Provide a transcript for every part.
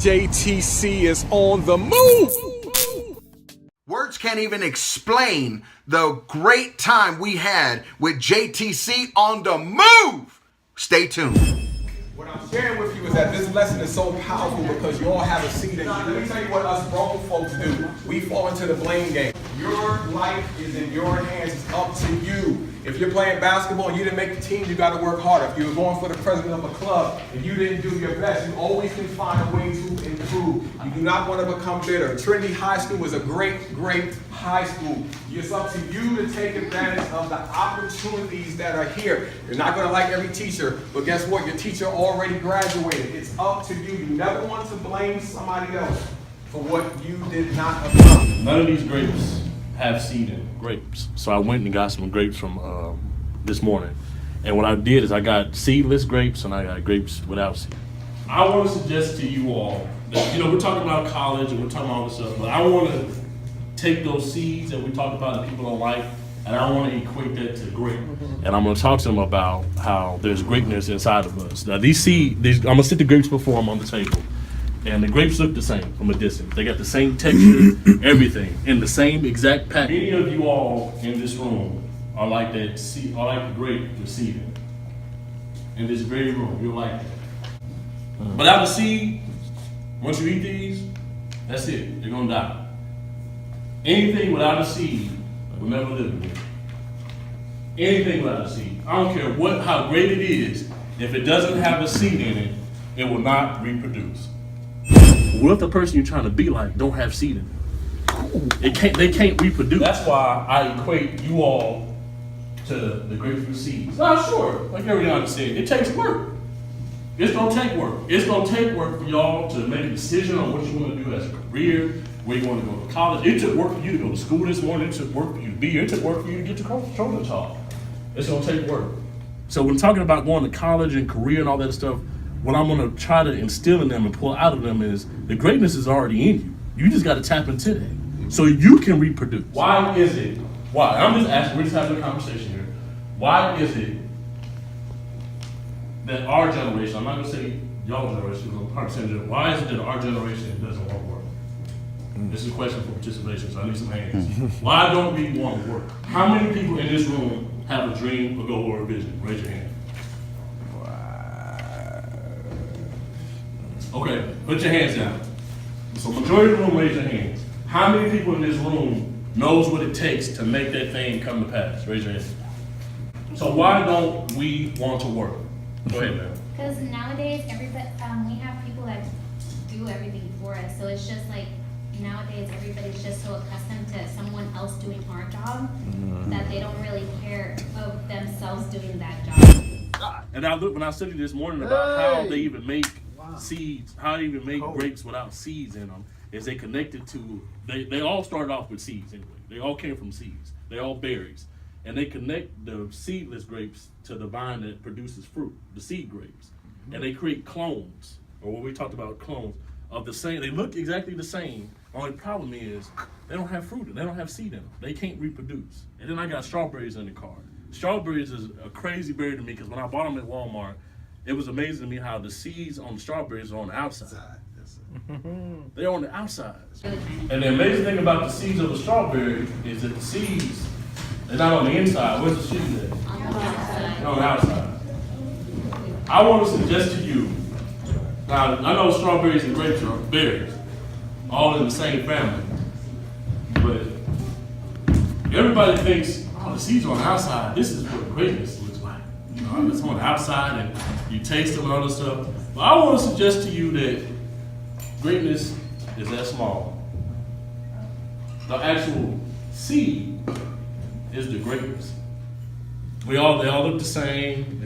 JTC is on the move. Words can't even explain the great time we had with JTC on the move. Stay tuned. What I'm sharing with you is that this lesson is so powerful because you all have a seed in you. Let me tell you what us grown folks do. We fall into the blame game. Your life is in your hands. It's up to you. If you're playing basketball and you didn't make the team, you got to work harder. If you're going for the president of a club and you didn't do your best, you always can find a way to improve. You do not want to become bitter. Trinity High School is a great, great high school. It's up to you to take advantage of the opportunities that are here. You're not going to like every teacher, but guess what? Your teacher already graduated. It's up to you. You never want to blame somebody else for what you did not accomplish. None of these grapes have seed in grapes. So I went and got some grapes from this morning. And what I did is I got seedless grapes and I got grapes without seed. I want to suggest to you all that, we're talking about college and we're talking about all this stuff, but I want to take those seeds that we talked about that people don't like, and I want to equate that to grape. And I'm going to talk to them about how there's greatness inside of us. Now I'm going to sit the grapes before them on the table. And the grapes look the same from a distance. They got the same texture, everything, in the same exact pack. Many of you all in this room are like that seed, are like the grape with seed in it. In this very room, you're like that. Without a seed, once you eat these, that's it. They're gonna die. Anything without a seed will never live again. Anything without a seed. I don't care how great it is, if it doesn't have a seed in it, it will not reproduce. What if the person you're trying to be like don't have seed in it? They can't reproduce. That's why I equate you all to the grapefruit seeds. Now, sure, like everyone said, it takes work. It's gonna take work. It's gonna take work for y'all to make a decision on what you want to do as a career, where you want to go to college. It took work for you to go to school this morning. It took work for you to be here. It took work for you to get your shoulder talk. It's gonna take work. So when talking about going to college and career and all that stuff, what I'm gonna try to instill in them and pull out of them is the greatness is already in you. You just gotta tap into that so you can reproduce. Why is it? Why? I'm just asking, we're just having a conversation here. Why is it that our generation, I'm not gonna say y'all generation, because I'm 100% why is it that our generation doesn't want to work? This is a question for participation, so I need some hands. Why don't we want to work? How many people in this room have a dream, a goal, or a vision? Raise your hand. Okay, put your hands down. So majority of the room, raise your hands. How many people in this room knows what it takes to make that thing come to pass? Raise your hand. So why don't we want to work? Go ahead, ma'am. Because nowadays, we have people that do everything for us. So it's just like nowadays, everybody's just so accustomed to someone else doing our job that they don't really care of themselves doing that job. And I look when I studied this morning about how they even make seeds, how they even make grapes without seeds in them, is they connected to, they all started off with seeds anyway. They all came from seeds. They all berries. And they connect the seedless grapes to the vine that produces fruit, the seed grapes. And they create clones, or what we talked about, clones of the same. They look exactly the same. Only problem is they don't have fruit, they don't have seed in them. They can't reproduce. And then I got strawberries in the car. Strawberries is a crazy berry to me because when I bought them at Walmart, it was amazing to me how the seeds on the strawberries are on the outside. They're on the outside. And the amazing thing about the seeds of a strawberry is that the seeds, they're not on the inside. Where's the seeds at? On the outside. They're on the outside. I want to suggest to you, now I know strawberries and grapes are berries, all in the same family, but everybody thinks, oh, the seeds are on the outside. This is what greatness looks like. It's on the outside and you taste them and all this stuff. But I want to suggest to you that greatness is that small. The actual seed is the greatness. They all look the same.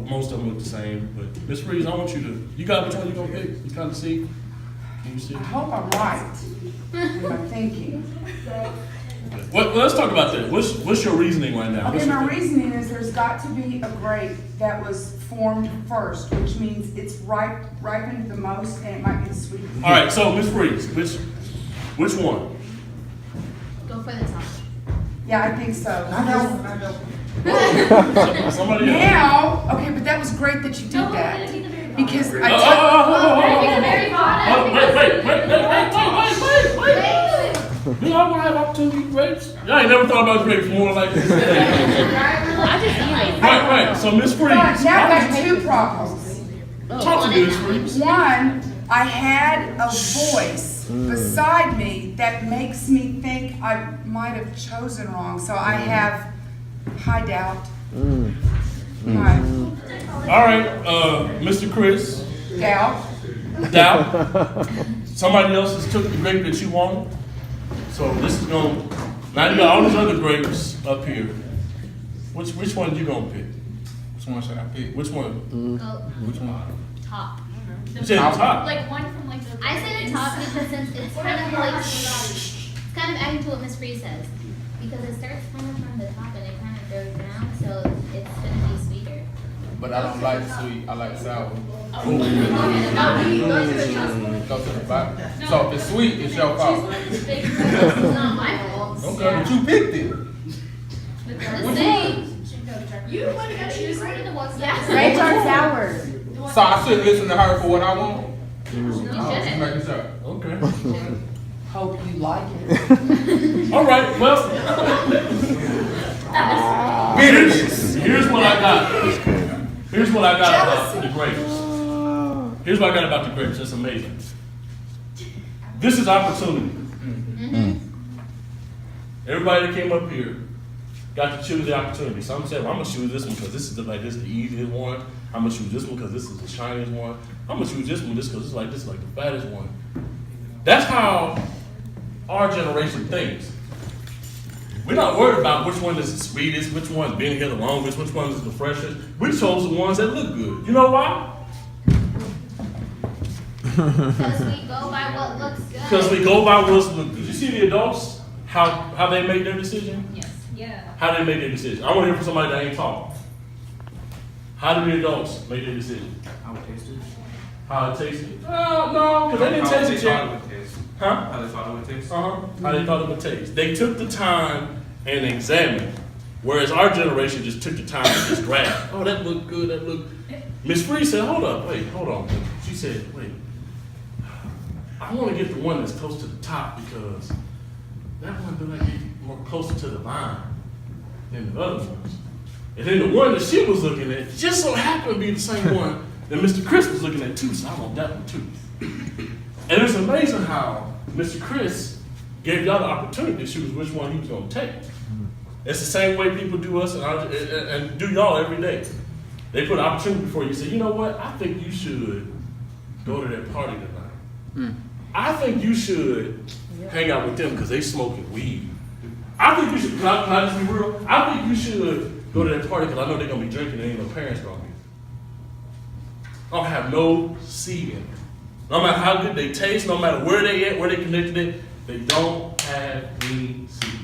Most of them look the same. But Miss Reeves, I want you got which one you gonna pick? You kind of see? Can you see? I hope I'm right in my thinking. Well, let's talk about that. What's your reasoning right now? Okay, my reasoning is there's got to be a grape that was formed first, which means it's ripened the most and it might be the sweetest. All right, so Miss Reeves, which one? Go for the top. Yeah, I think so. Somebody else. Now, okay, but that was great that you did No, that. it'll be the very Because I Wait. Do y'all want to have opportunity to eat grapes? Y'all ain't never thought about grapes more like this. Right. So Miss Freeze. now I got two problems. Talk to Miss Freeze. One, I had a voice beside me that makes me think I might have chosen wrong. So I have high doubt. High All right, Mr. Chris. doubt. Somebody else has took the grape that you wanted. So this is going. Now you got all these other grapes up here. Which one you gonna pick? Which one should I pick? Which one? Which one? Top. You said top. Like one from like the. I say the top because since it's kind of like, it's kind of adding to what Miss Free says. Because it starts kind of from the top and it kind of goes down, so it's gonna be sweeter. But I don't like sweet. I like sour. Go to the bottom. So if it's sweet, it's your fault. It's not my fault. Okay, but you picked it. The same. You want to go choose one of the ones that. Grapes are sour. So I should listen to her for what I want. You Just shouldn't. making sure. Okay. Hope you like it. All right. Well, here's what I got. Here's what I got about the grapes. Here's what I got about the grapes. That's amazing. This is opportunity. Everybody that came up here got to choose the opportunity. Some said, well, I'm gonna choose this one because this is the easiest one. I'm gonna choose this one because this is the shiniest one. I'm gonna choose this one just because this is like the fattest one. That's how our generation thinks. We're not worried about which one is the sweetest, which one's been here the longest, which one is the freshest. We chose the ones that look good. You know why? Because we go by what looks good. Because we go by what's look good. You see the adults, how they make their decision? Yes. Yeah. How they make their decision? I want to hear from somebody that ain't talking. How do the adults make their decision? How it tasted? How it tasted? No, because they didn't taste it yet. Huh? How they thought it would taste? How they thought it would taste. They took the time and examined, whereas our generation just took the time and just grabbed. Oh, that looked good, that looked. Miss Free said, hold on. She said, wait, I want to get the one that's close to the top because that one looked like it's more closer to the vine than the other ones. And then the one that she was looking at just so happened to be the same one that Mr. Chris was looking at too, so I want that one too. And it's amazing how Mr. Chris gave y'all the opportunity to choose which one he was going to take. It's the same way people do us and do y'all every day. They put an opportunity before you. Say, you know what? I think you should go to that party tonight. I think you should hang out with them because they smoking weed. I think you should, can I just be real? I think you should go to that party because I know they're going to be drinking and ain't no parents going to be. I don't have no seed in it. No matter how good they taste, no matter where they at, where they connected it, they don't have any seed.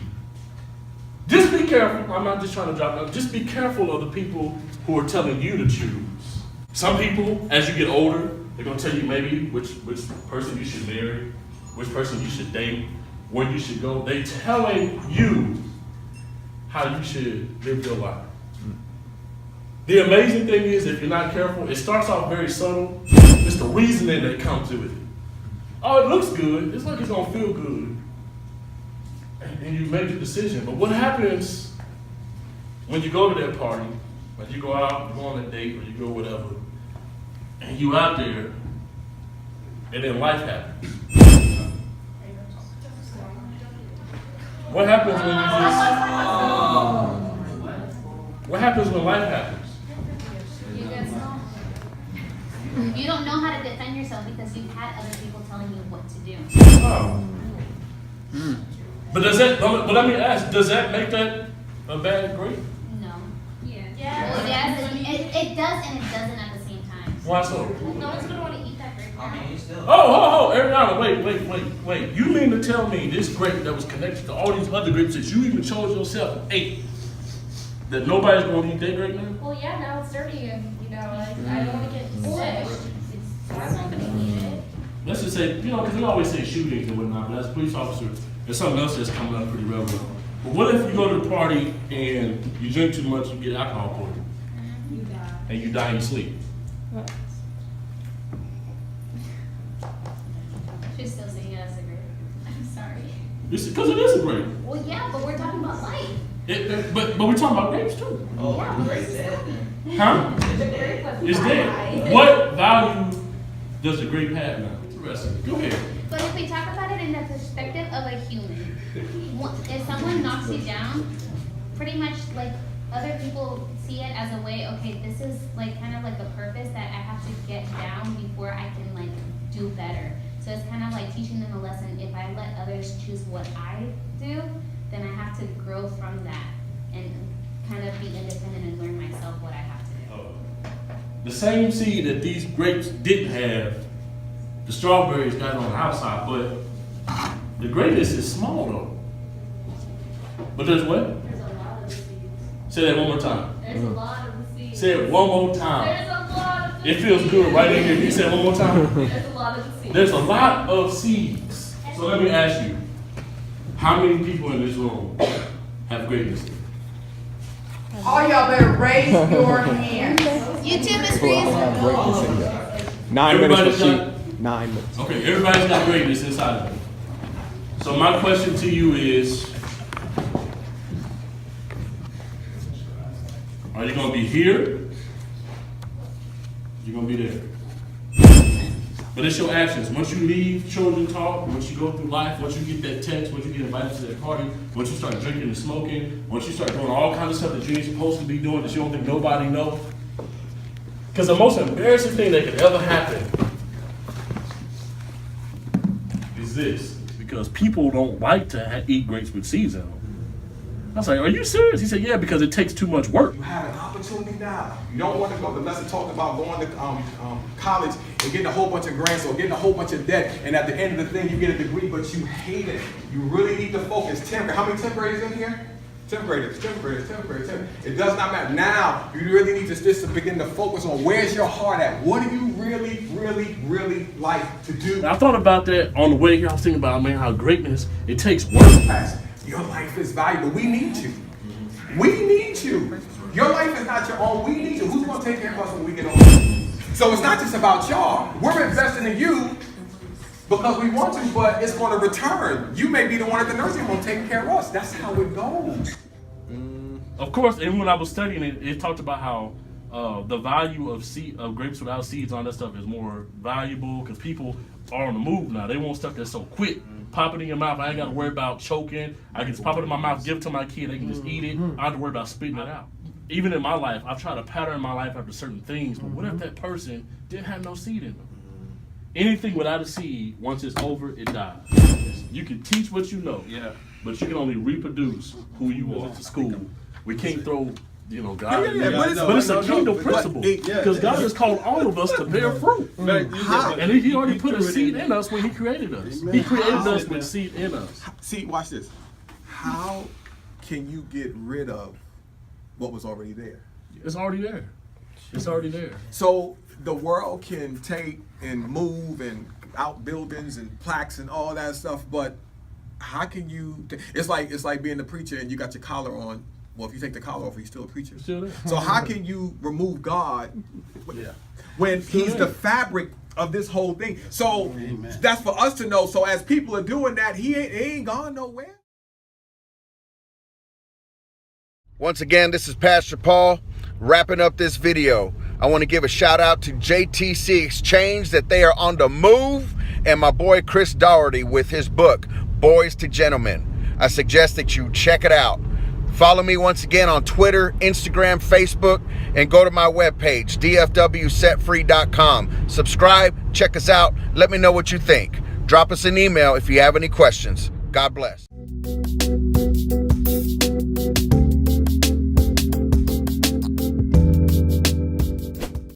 Just be careful. I'm not just trying to drop down. Just be careful of the people who are telling you to choose. Some people, as you get older, they're going to tell you maybe which person you should marry, which person you should date, where you should go. They're telling you how you should live your life. The amazing thing is, if you're not careful, it starts off very subtle. It's the reasoning that comes with it. Oh, it looks good. It's like it's going to feel good. And you make the decision. But what happens when you go to that party, when you go out, you go on a date, or you go whatever, and you out there, and then life happens? What happens when you just... What happens when life happens? You don't know how to defend yourself because you've had other people telling you what to do. Oh. But let me ask, does that make that a bad grape? No. Yeah. Well, yes, it does and it doesn't at the same time. Why so? No one's gonna want to eat that grape. I mean, it's still. Oh, Ariana, wait. You mean to tell me this grape that was connected to all these other grapes that you even chose yourself and ate, that nobody's going to eat that grape now? Well, yeah, now it's dirty and, I don't want to get sick. I'm not gonna eat it. Let's just say, because we always say shootings and whatnot, but as a police officer, there's something else that's coming up pretty relevant. But what if you go to the party and you drink too much, you get alcohol poisoning, You die. and you die in your sleep? Because it is a grape. Well, yeah, but we're talking about life. But we're talking about grapes too. Yeah. Huh? It's dead. What value does a grape have now? Interesting. Go ahead. But if we talk about it in the perspective of a human, if someone knocks you down, pretty much like other people see it as a way, okay, this is like kind of like a purpose that I have to get down before I can like do better. So it's kind of like teaching them a lesson. If I let others choose what I do, then I have to grow from that and kind of be independent and learn myself what I have to do. The same seed that these grapes didn't have, the strawberries got on the outside, but the greatness is small though. But there's what? There's a lot of the seeds. Say that one more time. There's a lot of the seeds. Say it one more time. There's a lot of the It feels good right in here. You say it one more time. There's a lot of the seeds. There's a lot of seeds. So let me ask you, how many people in this room have greatness? All y'all better raise your hands. YouTube is free. 9 minutes Everybody's for got- sheep. 9 minutes. Okay, everybody's got greatness inside of them. So my question to you is, are you gonna be here? You're gonna be there. But it's your actions. Once you leave children talk, once you go through life, once you get that text, once you get invited to that party, once you start drinking and smoking, once you start doing all kinds of stuff that you ain't supposed to be doing that you don't think nobody know. Because the most embarrassing thing that could ever happen is this. Because people don't like to eat grapes with seeds in them. I was like, are you serious? He said, yeah, because it takes too much work. You have an opportunity now. You don't want to go. The lesson talked about going to college and getting a whole bunch of grants or getting a whole bunch of debt, and at the end of the thing, you get a degree, but you hate it. You really need to focus. 10th, how many 10th graders in here? 10th graders, 10th graders, 10th graders, 10th. It does not matter. Now, you really need to just begin to focus on where's your heart at. What do you really, really, really like to do? I thought about that on the way here. I was thinking about, man, how greatness, it takes work. Your life is valuable. We need you. We need you. Your life is not your own. We need you. Who's going to take care of us when we get older? So it's not just about y'all. We're investing in you because we want to, but it's going to return. You may be the one at the nursing home taking care of us. That's how it goes. Of course, and when I was studying it, it talked about how the value of grapes without seeds on that stuff is more valuable because people are on the move now. They want stuff that's so quick. Pop it in your mouth. I ain't got to worry about choking. I can just pop it in my mouth, give it to my kid. They can just eat it. I don't have to worry about spitting it out. Even in my life, I've tried to pattern my life after certain things, but what if that person didn't have no seed in them? Anything without a seed, once it's over, it dies. You can teach what you know, but you can only reproduce who you are to school. We can't throw, God. But it's a kingdom principle because God has called all of us to bear fruit. And He already put a seed in us when He created us. He created us with seed in us. See, watch this. How can you get rid of what was already there? It's already there. It's already there. So the world can take and move and out buildings and plaques and all that stuff, but how can you? It's like being the preacher and you got your collar on. Well, if you take the collar off, he's still a preacher. Still there. So how can you remove God when He's the fabric of this whole thing? So that's for us to know. So as people are doing that, He ain't gone nowhere. Once again, this is Pastor Paul wrapping up this video. I want to give a shout out to JTC Exchange that they are on the move, and my boy Chris Doherty with his book, Boys to Gentlemen. I suggest that you check it out. Follow me once again on Twitter, Instagram, Facebook, and go to my webpage, dfwsetfree.com. Subscribe, check us out, let me know what you think. Drop us an email if you have any questions. God bless.